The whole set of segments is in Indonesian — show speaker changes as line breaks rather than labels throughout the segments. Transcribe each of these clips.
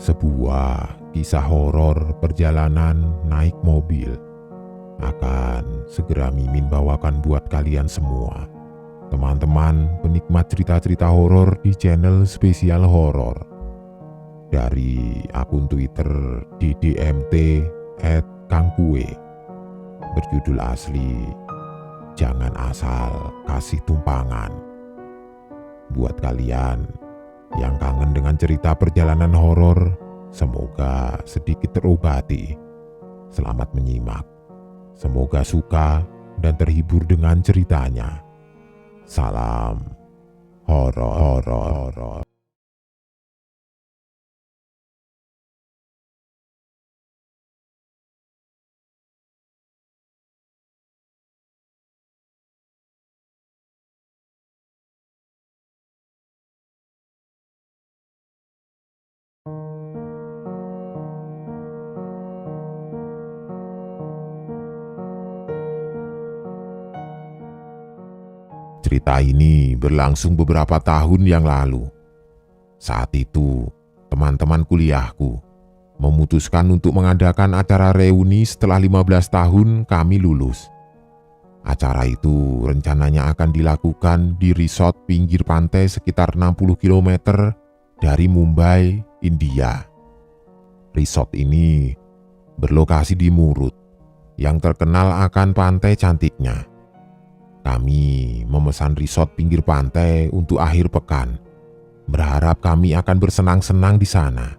Sebuah kisah horor perjalanan naik mobil akan segera Mimin bawakan buat kalian semua, teman-teman penikmat cerita-cerita horor di channel Spesial Horor. Dari akun Twitter ddmt @kangkue, berjudul asli Jangan Asal Kasih Tumpangan. Buat kalian yang kangen dengan cerita perjalanan horor, semoga sedikit terobati. Selamat menyimak. Semoga suka dan terhibur dengan ceritanya. Salam horor. Cerita ini berlangsung beberapa tahun yang lalu. Saat itu, teman-teman kuliahku memutuskan untuk mengadakan acara reuni setelah 15 tahun kami lulus. Acara itu rencananya akan dilakukan di resort pinggir pantai sekitar 60 km dari Mumbai, India. Resort ini berlokasi di Murud, yang terkenal akan pantai cantiknya. Kami memesan resort pinggir pantai untuk akhir pekan, berharap kami akan bersenang-senang di sana.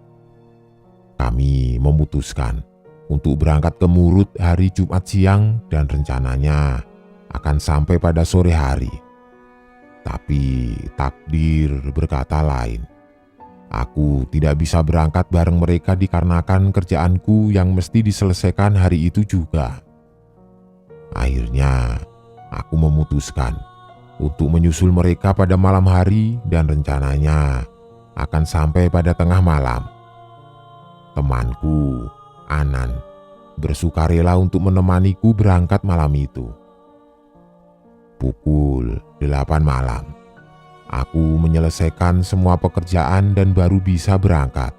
Kami memutuskan untuk berangkat ke Murud hari Jumat siang dan rencananya akan sampai pada sore hari. Tapi takdir berkata lain. Aku tidak bisa berangkat bareng mereka dikarenakan kerjaanku yang mesti diselesaikan hari itu juga. Akhirnya aku memutuskan untuk menyusul mereka pada malam hari dan rencananya akan sampai pada tengah malam. Temanku, Anan, bersukarela untuk menemaniku berangkat malam itu. Pukul 8 malam, aku menyelesaikan semua pekerjaan dan baru bisa berangkat.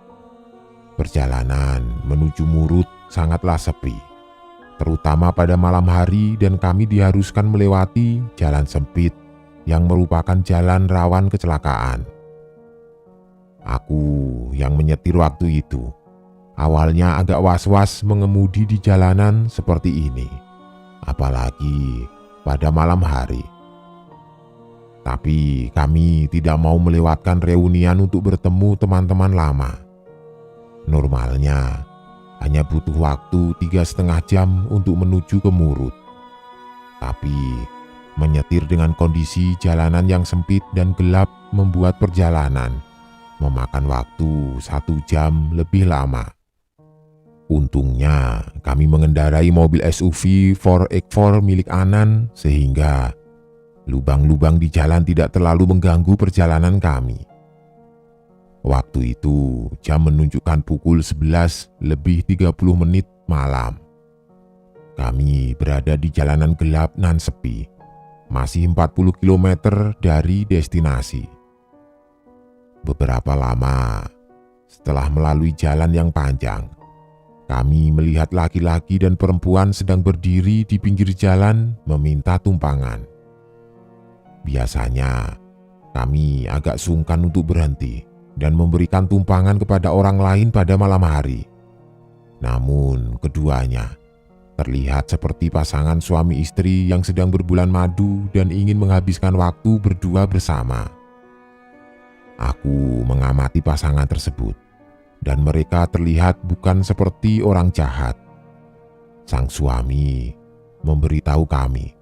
Perjalanan menuju Murud sangatlah sepi, terutama pada malam hari, dan kami diharuskan melewati jalan sempit yang merupakan jalan rawan kecelakaan. Aku yang menyetir waktu itu awalnya agak was-was mengemudi di jalanan seperti ini, apalagi pada malam hari. Tapi kami tidak mau melewatkan reunian untuk bertemu teman-teman lama. Normalnya hanya butuh waktu 3,5 jam untuk menuju ke Murud. Tapi menyetir dengan kondisi jalanan yang sempit dan gelap membuat perjalanan memakan waktu 1 jam lebih lama. Untungnya kami mengendarai mobil SUV 4X4 milik Anan sehingga lubang-lubang di jalan tidak terlalu mengganggu perjalanan kami. Waktu itu jam menunjukkan pukul 11:30 malam. Kami berada di jalanan gelap nan sepi, masih 40 km dari destinasi. Beberapa lama setelah melalui jalan yang panjang, kami melihat laki-laki dan perempuan sedang berdiri di pinggir jalan meminta tumpangan. Biasanya kami agak sungkan untuk berhenti dan memberikan tumpangan kepada orang lain pada malam hari. Namun keduanya terlihat seperti pasangan suami istri yang sedang berbulan madu dan ingin menghabiskan waktu berdua bersama. Aku mengamati pasangan tersebut dan mereka terlihat bukan seperti orang jahat. Sang suami memberitahu kami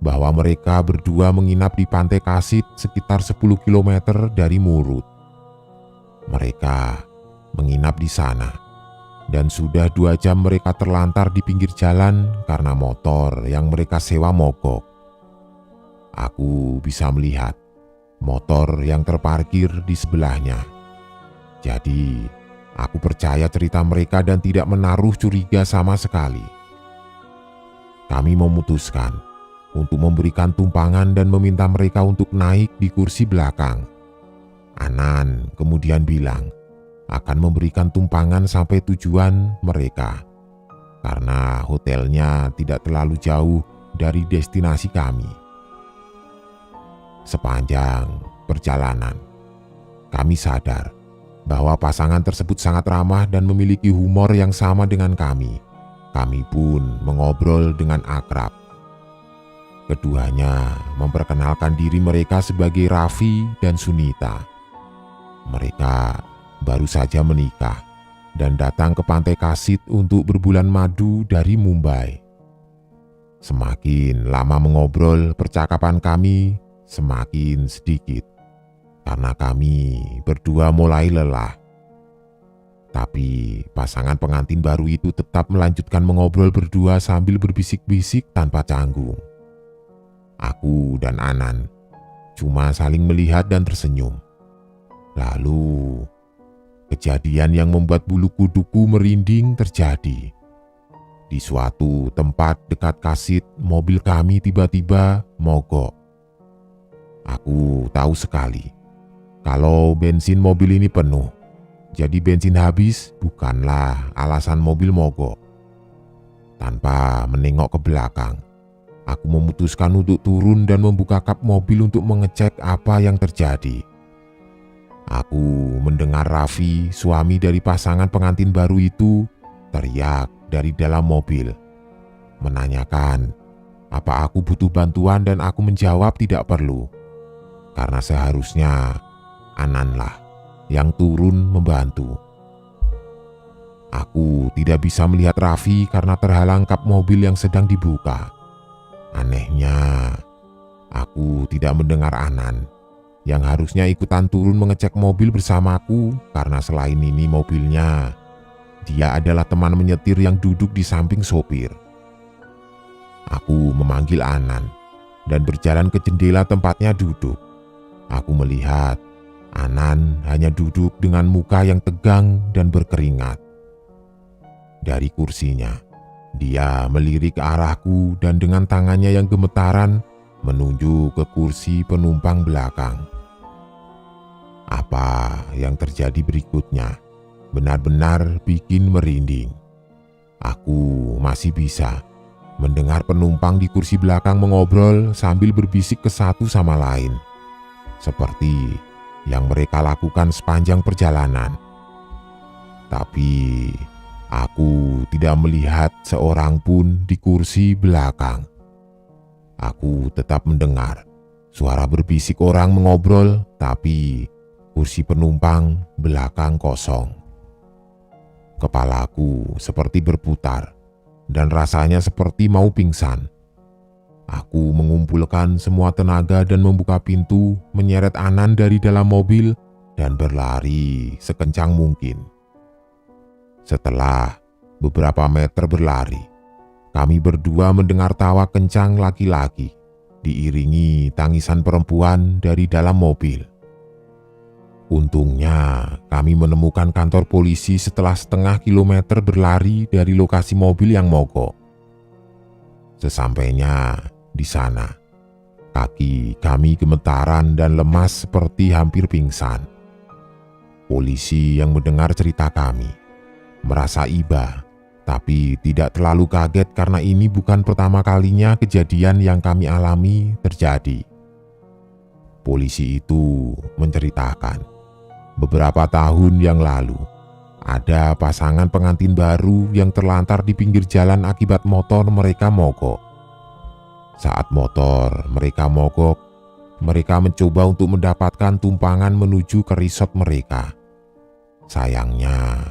bahwa mereka berdua menginap di Pantai Kasit sekitar 10 km dari Murud. Mereka menginap di sana dan sudah 2 jam mereka terlantar di pinggir jalan karena motor yang mereka sewa mogok. Aku bisa melihat motor yang terparkir di sebelahnya. Jadi aku percaya cerita mereka dan tidak menaruh curiga sama sekali. Kami memutuskan untuk memberikan tumpangan dan meminta mereka untuk naik di kursi belakang. Anan kemudian bilang akan memberikan tumpangan sampai tujuan mereka, karena hotelnya tidak terlalu jauh dari destinasi kami. Sepanjang perjalanan, kami sadar bahwa pasangan tersebut sangat ramah dan memiliki humor yang sama dengan kami. Kami pun mengobrol dengan akrab. Keduanya memperkenalkan diri mereka sebagai Raffi dan Sunita. Mereka baru saja menikah dan datang ke Pantai Kasit untuk berbulan madu dari Mumbai. Semakin lama mengobrol, percakapan kami semakin sedikit karena kami berdua mulai lelah. Tapi pasangan pengantin baru itu tetap melanjutkan mengobrol berdua sambil berbisik-bisik tanpa canggung. Aku dan Anan cuma saling melihat dan tersenyum. Lalu, kejadian yang membuat bulu kuduku merinding terjadi. Di suatu tempat dekat Kasit, mobil kami tiba-tiba mogok. Aku tahu sekali kalau bensin mobil ini penuh, jadi bensin habis bukanlah alasan mobil mogok. Tanpa menengok ke belakang, aku memutuskan untuk turun dan membuka kap mobil untuk mengecek apa yang terjadi. Aku mendengar Raffi, suami dari pasangan pengantin baru itu, teriak dari dalam mobil, menanyakan apa aku butuh bantuan dan aku menjawab tidak perlu, karena seharusnya Ananlah yang turun membantu. Aku tidak bisa melihat Raffi karena terhalang kap mobil yang sedang dibuka. Anehnya, aku tidak mendengar Anan yang harusnya ikutan turun mengecek mobil bersamaku karena selain ini mobilnya, dia adalah teman menyetir yang duduk di samping sopir. Aku memanggil Anan dan berjalan ke jendela tempatnya duduk. Aku melihat Anan hanya duduk dengan muka yang tegang dan berkeringat. Dari kursinya, dia melirik ke arahku dan dengan tangannya yang gemetaran menunjuk ke kursi penumpang belakang. Apa yang terjadi berikutnya benar-benar bikin merinding. Aku masih bisa mendengar penumpang di kursi belakang mengobrol sambil berbisik ke satu sama lain, seperti yang mereka lakukan sepanjang perjalanan. Tapi aku tidak melihat seorang pun di kursi belakang. Aku tetap mendengar suara berbisik orang mengobrol, tapi kursi penumpang belakang kosong. Kepalaku seperti berputar dan rasanya seperti mau pingsan. Aku mengumpulkan semua tenaga dan membuka pintu, menyeret Anan dari dalam mobil dan berlari sekencang mungkin. Setelah beberapa meter berlari, kami berdua mendengar tawa kencang laki-laki, diiringi tangisan perempuan dari dalam mobil. Untungnya kami menemukan kantor polisi setelah setengah kilometer berlari dari lokasi mobil yang mogok. Sesampainya di sana, kaki kami gemetaran dan lemas seperti hampir pingsan. Polisi yang mendengar cerita kami merasa iba, tapi tidak terlalu kaget karena ini bukan pertama kalinya kejadian yang kami alami terjadi. Polisi itu menceritakan beberapa tahun yang lalu ada pasangan pengantin baru yang terlantar di pinggir jalan akibat motor mereka mogok. Saat motor mereka mogok, mereka mencoba untuk mendapatkan tumpangan menuju ke resort mereka. Sayangnya,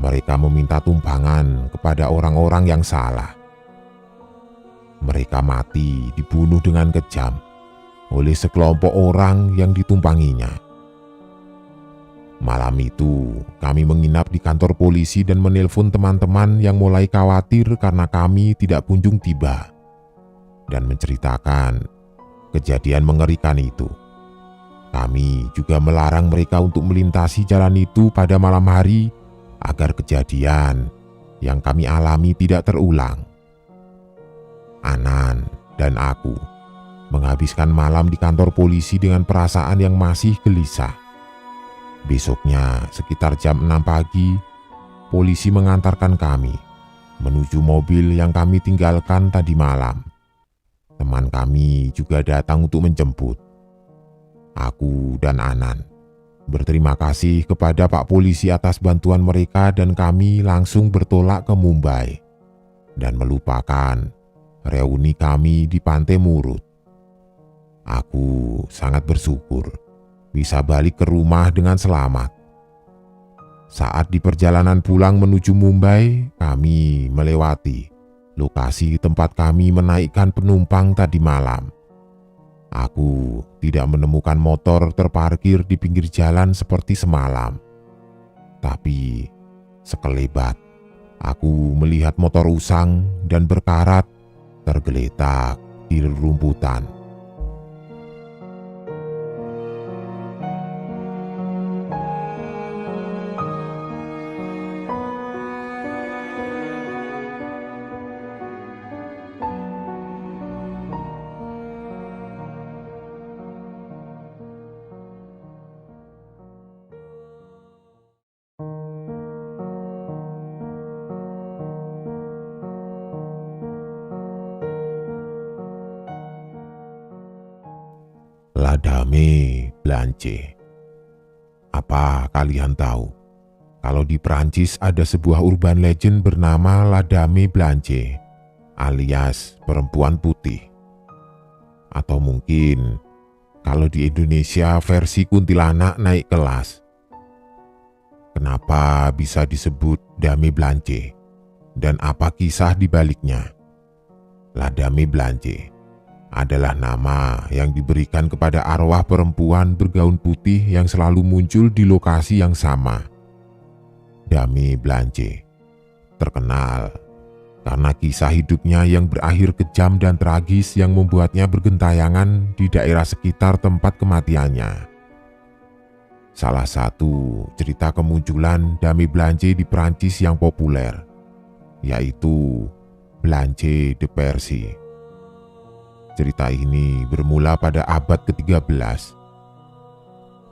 mereka meminta tumpangan kepada orang-orang yang salah. Mereka mati dibunuh dengan kejam oleh sekelompok orang yang ditumpanginya. Malam itu, kami menginap di kantor polisi dan menelpon teman-teman yang mulai khawatir karena kami tidak kunjung tiba, dan menceritakan kejadian mengerikan itu. Kami juga melarang mereka untuk melintasi jalan itu pada malam hari agar kejadian yang kami alami tidak terulang. Anan dan aku menghabiskan malam di kantor polisi dengan perasaan yang masih gelisah. Besoknya sekitar jam 6 pagi, polisi mengantarkan kami menuju mobil yang kami tinggalkan tadi malam. Teman kami juga datang untuk menjemput. Aku dan Anan berterima kasih kepada Pak Polisi atas bantuan mereka dan kami langsung bertolak ke Mumbai dan melupakan reuni kami di Pantai Murud. Aku sangat bersyukur bisa balik ke rumah dengan selamat. Saat di perjalanan pulang menuju Mumbai, kami melewati lokasi tempat kami menaikkan penumpang tadi malam. Aku tidak menemukan motor terparkir di pinggir jalan seperti semalam. Tapi sekelebat, aku melihat motor usang dan berkarat tergeletak di rerumputan. Ladame Blanche. Apa kalian tahu kalau di Prancis ada sebuah urban legend bernama La Dame Blanche alias perempuan putih? Atau mungkin kalau di Indonesia versi kuntilanak naik kelas. Kenapa bisa disebut Dame Blanche dan apa kisah di baliknya? La Dame Blanche adalah nama yang diberikan kepada arwah perempuan bergaun putih yang selalu muncul di lokasi yang sama. Dame Blanche terkenal karena kisah hidupnya yang berakhir kejam dan tragis yang membuatnya bergentayangan di daerah sekitar tempat kematiannya. Salah satu cerita kemunculan Dame Blanche di Prancis yang populer, yaitu Blanche de Percy. Cerita ini bermula pada abad ke-13.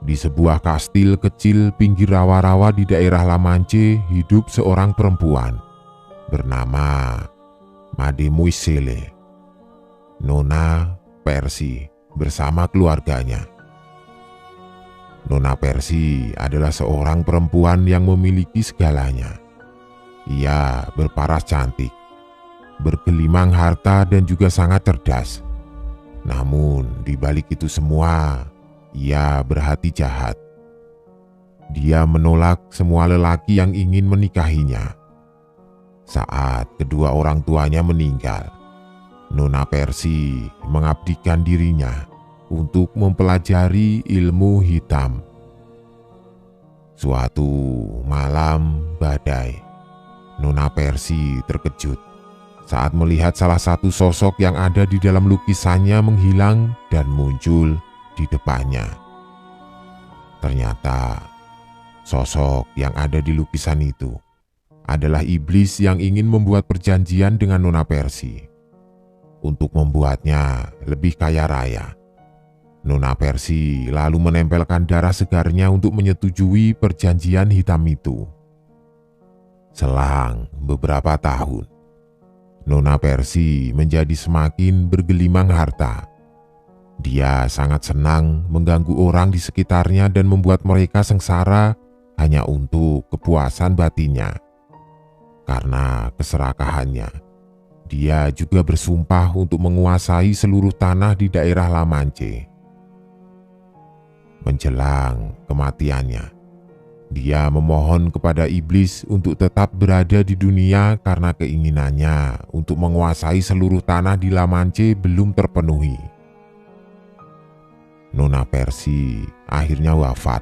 Di sebuah kastil kecil pinggir rawa-rawa di daerah La Manche hidup seorang perempuan bernama Mademoiselle Nona Percy bersama keluarganya. Nona Percy adalah seorang perempuan yang memiliki segalanya. Ia berparas cantik, bergelimang harta dan juga sangat cerdas. Namun di balik itu semua, ia berhati jahat. Dia menolak semua lelaki yang ingin menikahinya. Saat kedua orang tuanya meninggal, Nona Percy mengabdikan dirinya untuk mempelajari ilmu hitam. Suatu malam badai, Nona Percy terkejut saat melihat salah satu sosok yang ada di dalam lukisannya menghilang dan muncul di depannya. Ternyata sosok yang ada di lukisan itu adalah iblis yang ingin membuat perjanjian dengan Nona Percy untuk membuatnya lebih kaya raya. Nona Percy lalu menempelkan darah segarnya untuk menyetujui perjanjian hitam itu. Selang beberapa tahun, Nona Percy menjadi semakin bergelimang harta. Dia sangat senang mengganggu orang di sekitarnya dan membuat mereka sengsara hanya untuk kepuasan batinnya. Karena keserakahannya, dia juga bersumpah untuk menguasai seluruh tanah di daerah La Manche. Menjelang kematiannya, dia memohon kepada iblis untuk tetap berada di dunia karena keinginannya untuk menguasai seluruh tanah di La Manche belum terpenuhi. Nona Percy akhirnya wafat,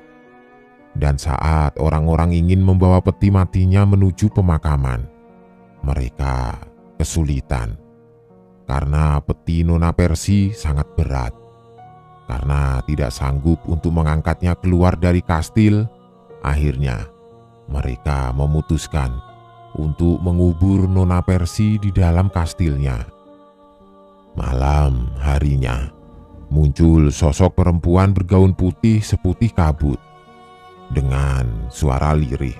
dan saat orang-orang ingin membawa peti matinya menuju pemakaman, mereka kesulitan karena peti Nona Percy sangat berat. Karena tidak sanggup untuk mengangkatnya keluar dari kastil, akhirnya mereka memutuskan untuk mengubur Nona Percy di dalam kastilnya. Malam harinya, muncul sosok perempuan bergaun putih seputih kabut. Dengan suara lirih,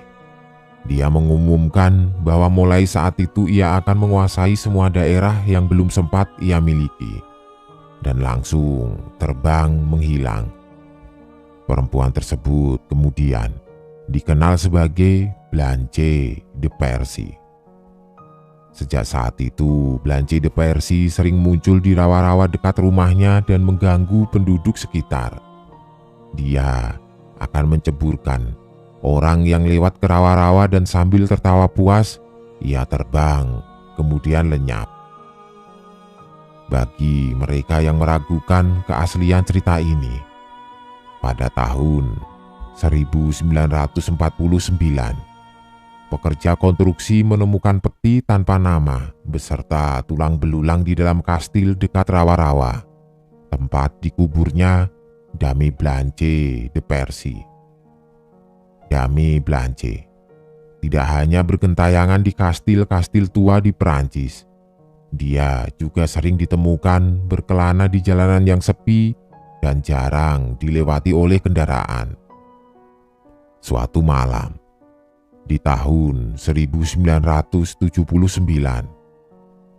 dia mengumumkan bahwa mulai saat itu ia akan menguasai semua daerah yang belum sempat ia miliki, dan langsung terbang menghilang. Perempuan tersebut kemudian dikenal sebagai Blanche de Percy. Sejak saat itu, Blanche de Percy sering muncul di rawa-rawa dekat rumahnya dan mengganggu penduduk sekitar. Dia akan menceburkan orang yang lewat ke rawa-rawa dan sambil tertawa puas, ia terbang, kemudian lenyap. Bagi mereka yang meragukan keaslian cerita ini, pada tahun 1949, pekerja konstruksi menemukan peti tanpa nama beserta tulang belulang di dalam kastil dekat rawa-rawa, tempat dikuburnya Dame Blanche de Percy. Dame Blanche tidak hanya bergentayangan di kastil-kastil tua di Perancis, dia juga sering ditemukan berkelana di jalanan yang sepi dan jarang dilewati oleh kendaraan. Suatu malam, di tahun 1979,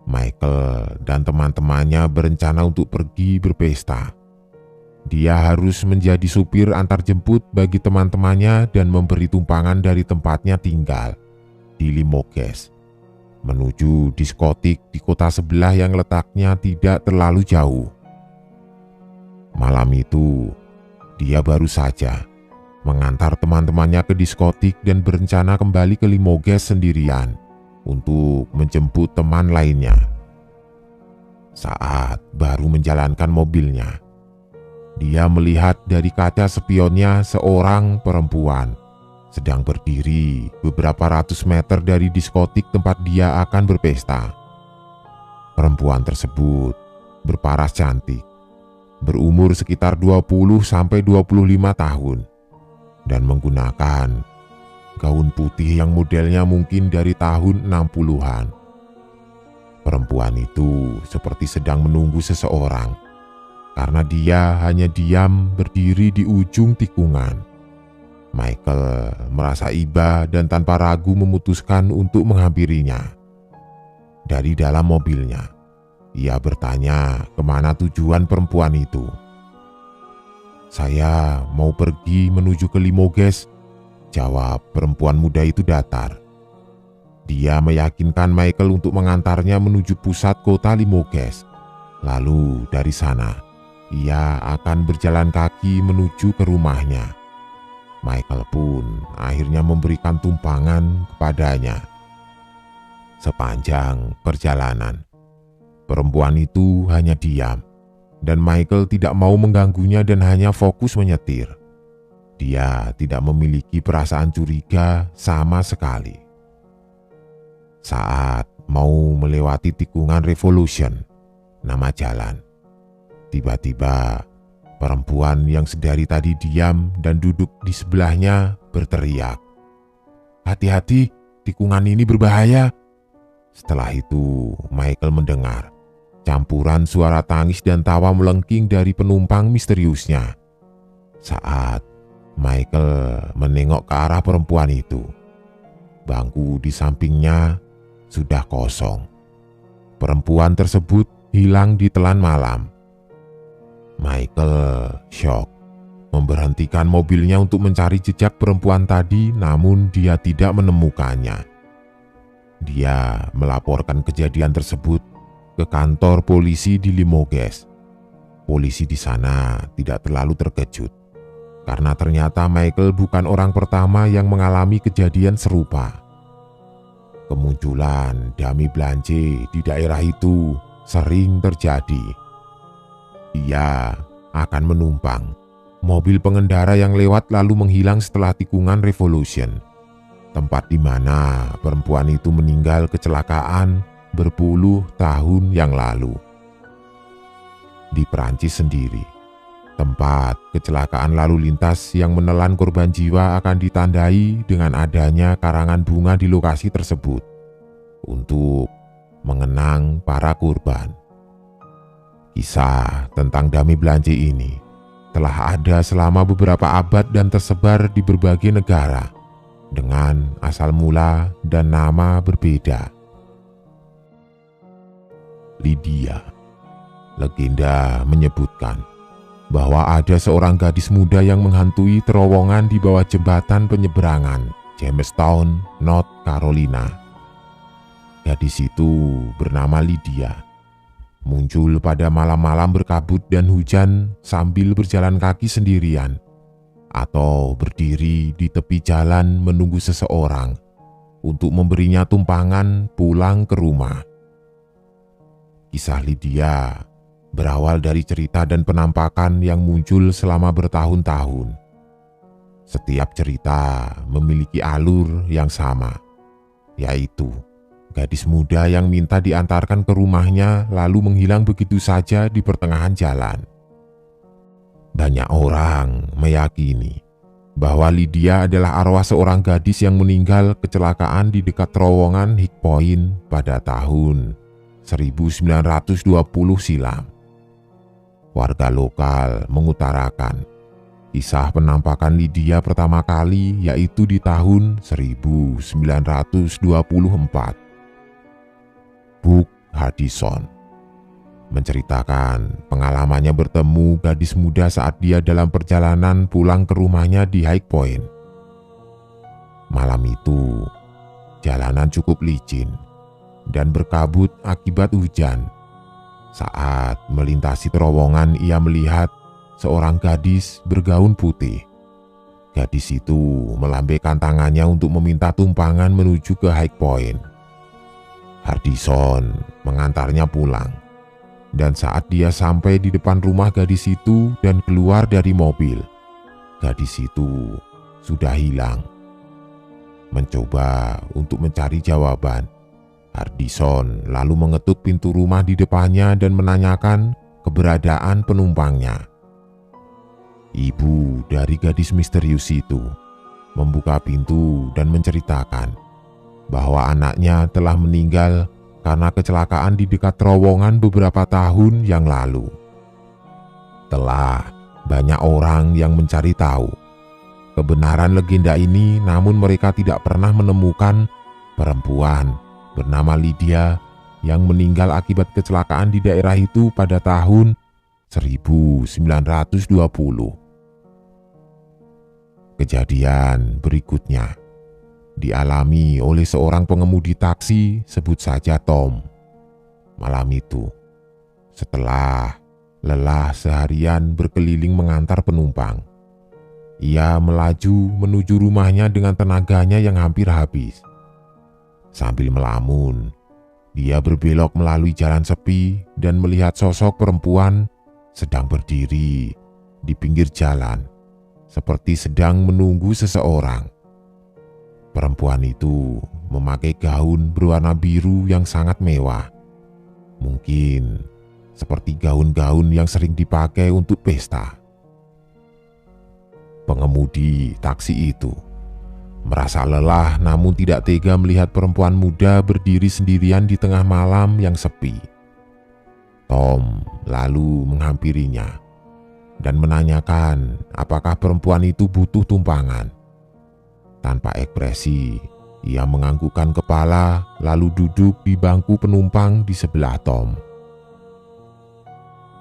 Michael dan teman-temannya berencana untuk pergi berpesta. Dia harus menjadi supir antarjemput bagi teman-temannya dan memberi tumpangan dari tempatnya tinggal di Limoges menuju diskotik di kota sebelah yang letaknya tidak terlalu jauh. Malam itu, dia baru saja mengantar teman-temannya ke diskotik dan berencana kembali ke Limoges sendirian untuk menjemput teman lainnya. Saat baru menjalankan mobilnya, dia melihat dari kaca spionnya seorang perempuan sedang berdiri beberapa ratus meter dari diskotik tempat dia akan berpesta. Perempuan tersebut berparas cantik, berumur sekitar 20-25 tahun, dan menggunakan gaun putih yang modelnya mungkin dari tahun 60-an. Perempuan itu seperti sedang menunggu seseorang, karena dia hanya diam berdiri di ujung tikungan. Michael merasa iba dan tanpa ragu memutuskan untuk menghampirinya. Dari dalam mobilnya, ia bertanya kemana tujuan perempuan itu. "Saya mau pergi menuju ke Limoges," jawab perempuan muda itu datar. Dia meyakinkan Michael untuk mengantarnya menuju pusat kota Limoges. Lalu dari sana, ia akan berjalan kaki menuju ke rumahnya. Michael pun akhirnya memberikan tumpangan kepadanya. Sepanjang perjalanan, perempuan itu hanya diam, dan Michael tidak mau mengganggunya dan hanya fokus menyetir. Dia tidak memiliki perasaan curiga sama sekali. Saat mau melewati tikungan Revolution, nama jalan, tiba-tiba perempuan yang sedari tadi diam dan duduk di sebelahnya berteriak, "Hati-hati, tikungan ini berbahaya." Setelah itu, Michael mendengar campuran suara tangis dan tawa melengking dari penumpang misteriusnya. Saat Michael menengok ke arah perempuan itu, bangku di sampingnya sudah kosong. Perempuan tersebut hilang di telan malam. Michael shock, memberhentikan mobilnya untuk mencari jejak perempuan tadi, namun dia tidak menemukannya. Dia melaporkan kejadian tersebut ke kantor polisi di Limoges. Polisi di sana tidak terlalu terkejut, karena ternyata Michael bukan orang pertama yang mengalami kejadian serupa. Kemunculan Dame Blanche di daerah itu sering terjadi. Dia akan menumpang mobil pengendara yang lewat lalu menghilang setelah tikungan Revolution, tempat di mana perempuan itu meninggal kecelakaan berpuluh tahun yang lalu. Di Perancis sendiri, tempat kecelakaan lalu lintas yang menelan korban jiwa akan ditandai dengan adanya karangan bunga di lokasi tersebut untuk mengenang para korban. Kisah tentang Dame Blanche ini telah ada selama beberapa abad dan tersebar di berbagai negara dengan asal mula dan nama berbeda. Lydia. Legenda menyebutkan bahwa ada seorang gadis muda yang menghantui terowongan di bawah jembatan penyeberangan Jamestown, North Carolina. Gadis itu bernama Lydia. Muncul pada malam-malam berkabut dan hujan sambil berjalan kaki sendirian atau berdiri di tepi jalan menunggu seseorang untuk memberinya tumpangan pulang ke rumah. Kisah Lydia berawal dari cerita dan penampakan yang muncul selama bertahun-tahun. Setiap cerita memiliki alur yang sama, yaitu gadis muda yang minta diantarkan ke rumahnya lalu menghilang begitu saja di pertengahan jalan. Banyak orang meyakini bahwa Lydia adalah arwah seorang gadis yang meninggal kecelakaan di dekat terowongan High Point pada tahun 1920 silam. Warga lokal mengutarakan kisah penampakan Lydia pertama kali yaitu di tahun 1924. Buck Hardison menceritakan pengalamannya bertemu gadis muda saat dia dalam perjalanan pulang ke rumahnya di High Point. Malam itu, jalanan cukup licin dan berkabut akibat hujan. Saat melintasi terowongan, ia melihat seorang gadis bergaun putih. Gadis itu melambaikan tangannya untuk meminta tumpangan menuju ke High Point. Hardison mengantarnya pulang, dan saat dia sampai di depan rumah gadis itu dan keluar dari mobil, gadis itu sudah hilang. Mencoba untuk mencari jawaban, Hardison lalu mengetuk pintu rumah di depannya dan menanyakan keberadaan penumpangnya. Ibu dari gadis misterius itu membuka pintu dan menceritakan bahwa anaknya telah meninggal karena kecelakaan di dekat terowongan beberapa tahun yang lalu. Telah banyak orang yang mencari tahu kebenaran legenda ini, namun mereka tidak pernah menemukan perempuan bernama Lydia yang meninggal akibat kecelakaan di daerah itu pada tahun 1920. Kejadian berikutnya dialami oleh seorang pengemudi taksi, sebut saja Tom. Malam itu, setelah lelah seharian berkeliling mengantar penumpang, ia melaju menuju rumahnya dengan tenaganya yang hampir habis. Sambil melamun, dia berbelok melalui jalan sepi dan melihat sosok perempuan sedang berdiri di pinggir jalan, seperti sedang menunggu seseorang. Perempuan itu memakai gaun berwarna biru yang sangat mewah. Mungkin seperti gaun-gaun yang sering dipakai untuk pesta. Pengemudi taksi itu merasa lelah namun tidak tega melihat perempuan muda berdiri sendirian di tengah malam yang sepi. Tom lalu menghampirinya dan menanyakan apakah perempuan itu butuh tumpangan. Tanpa ekspresi, ia menganggukkan kepala lalu duduk di bangku penumpang di sebelah Tom.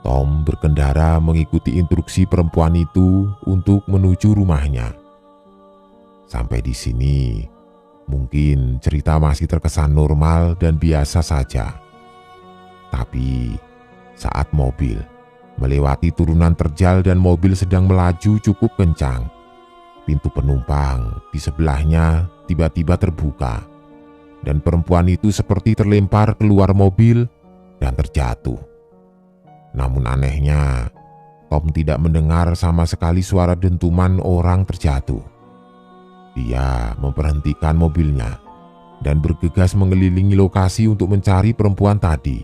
Tom berkendara mengikuti instruksi perempuan itu untuk menuju rumahnya. Sampai di sini, mungkin cerita masih terkesan normal dan biasa saja. Tapi saat mobil melewati turunan terjal dan mobil sedang melaju cukup kencang, pintu penumpang di sebelahnya tiba-tiba terbuka dan perempuan itu seperti terlempar keluar mobil dan terjatuh. Namun anehnya, Tom tidak mendengar sama sekali suara dentuman orang terjatuh. Dia memberhentikan mobilnya dan bergegas mengelilingi lokasi untuk mencari perempuan tadi.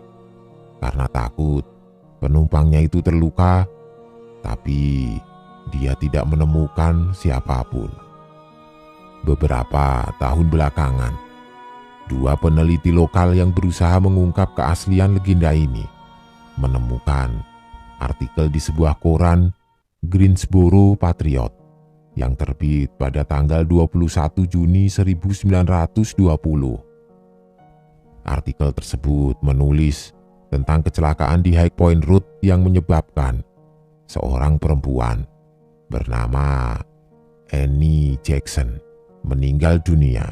Karena takut penumpangnya itu terluka, tapi dia tidak menemukan siapapun. Beberapa tahun belakangan, dua peneliti lokal yang berusaha mengungkap keaslian legenda ini menemukan artikel di sebuah koran Greensboro Patriot yang terbit pada tanggal 21 Juni 1920. Artikel tersebut menulis tentang kecelakaan di High Point Road yang menyebabkan seorang perempuan bernama Annie Jackson meninggal dunia.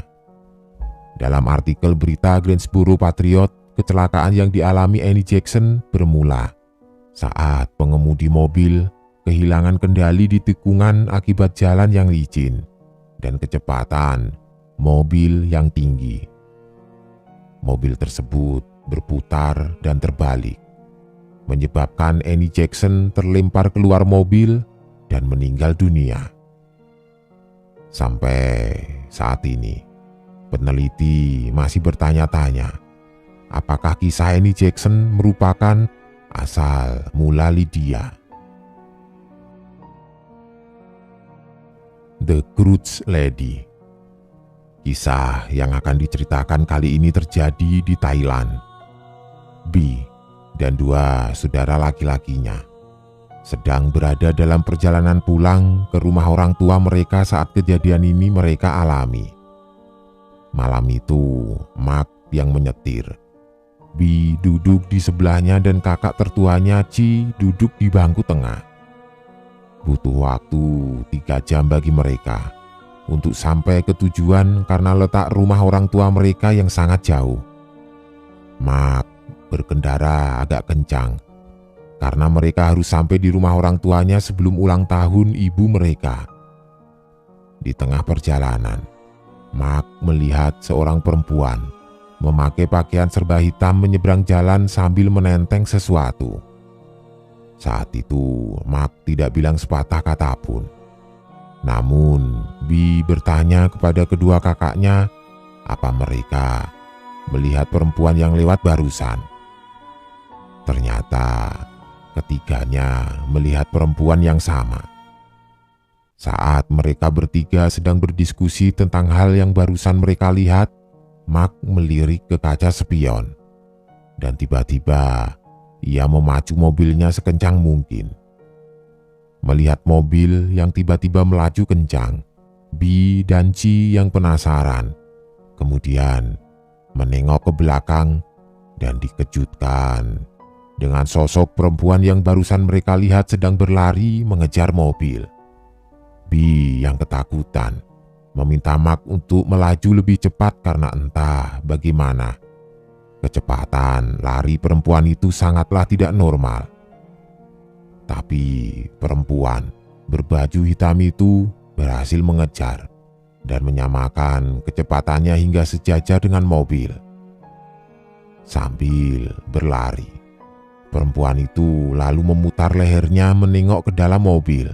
Dalam artikel berita Greensboro Patriot, kecelakaan yang dialami Annie Jackson bermula saat pengemudi mobil kehilangan kendali di tikungan akibat jalan yang licin dan kecepatan mobil yang tinggi. Mobil tersebut berputar dan terbalik, menyebabkan Annie Jackson terlempar keluar mobil dan meninggal dunia. Sampai saat ini, peneliti masih bertanya-tanya, apakah kisah Annie Jackson merupakan asal mula Lydia. The Grudge Lady. Kisah yang akan diceritakan kali ini terjadi di Thailand. B dan dua saudara laki-lakinya sedang berada dalam perjalanan pulang ke rumah orang tua mereka saat kejadian ini mereka alami. Malam itu, Mark yang menyetir. B duduk di sebelahnya dan kakak tertuanya Chi duduk di bangku tengah. Butuh waktu 3 jam bagi mereka untuk sampai ke tujuan karena letak rumah orang tua mereka yang sangat jauh. Mark berkendara agak kencang karena mereka harus sampai di rumah orang tuanya sebelum ulang tahun ibu mereka. Di tengah perjalanan, Mark melihat seorang perempuan memakai pakaian serba hitam menyeberang jalan sambil menenteng sesuatu. Saat itu, Mark tidak bilang sepatah kata pun. Namun, B bertanya kepada kedua kakaknya apa mereka melihat perempuan yang lewat barusan. Ternyata ketiganya melihat perempuan yang sama. Saat mereka bertiga sedang berdiskusi tentang hal yang barusan mereka lihat, Mark melirik ke kaca spion dan tiba-tiba ia memacu mobilnya sekencang mungkin. Melihat mobil yang tiba-tiba melaju kencang, B dan Chi yang penasaran kemudian menengok ke belakang dan dikejutkan dengan sosok perempuan yang barusan mereka lihat sedang berlari mengejar mobil. B yang ketakutan meminta Mark untuk melaju lebih cepat karena entah bagaimana kecepatan lari perempuan itu sangatlah tidak normal. Tapi perempuan berbaju hitam itu berhasil mengejar dan menyamakan kecepatannya hingga sejajar dengan mobil. Sambil berlari, perempuan itu lalu memutar lehernya menengok ke dalam mobil.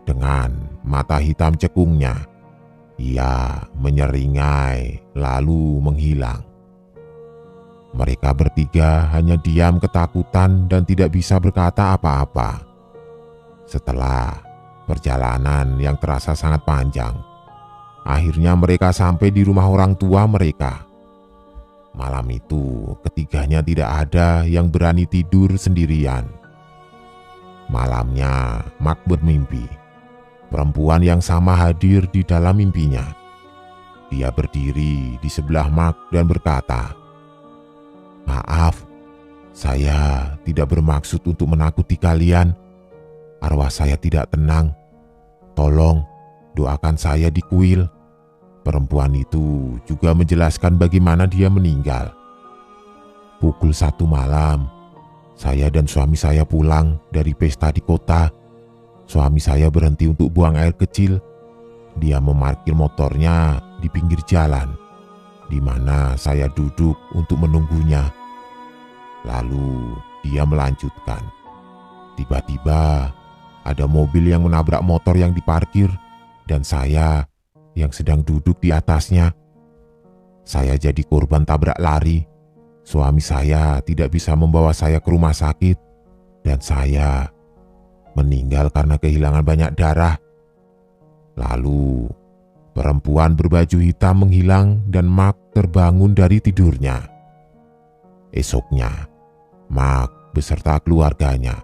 Dengan mata hitam cekungnya, ia menyeringai lalu menghilang. Mereka bertiga hanya diam ketakutan dan tidak bisa berkata apa-apa. Setelah perjalanan yang terasa sangat panjang, akhirnya mereka sampai di rumah orang tua mereka. Malam itu ketiganya tidak ada yang berani tidur sendirian. Malamnya Mark bermimpi. Perempuan yang sama hadir di dalam mimpinya. Dia berdiri di sebelah Mark dan berkata, "Maaf, saya tidak bermaksud untuk menakuti kalian. Arwah saya tidak tenang. Tolong doakan saya di kuil." Perempuan itu juga menjelaskan bagaimana dia meninggal. Pukul 1 malam, saya dan suami saya pulang dari pesta di kota. Suami saya berhenti untuk buang air kecil. Dia memarkir motornya di pinggir jalan, di mana saya duduk untuk menunggunya. Lalu dia melanjutkan. Tiba-tiba ada mobil yang menabrak motor yang diparkir dan saya yang sedang duduk di atasnya. Saya jadi korban tabrak lari. Suami saya tidak bisa membawa saya ke rumah sakit dan saya meninggal karena kehilangan banyak darah. Lalu perempuan berbaju hitam menghilang dan Mark terbangun dari tidurnya. Esoknya, Mark beserta keluarganya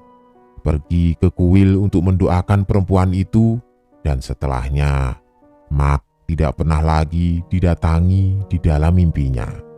pergi ke kuil untuk mendoakan perempuan itu, dan setelahnya Mark tidak pernah lagi didatangi di dalam mimpinya.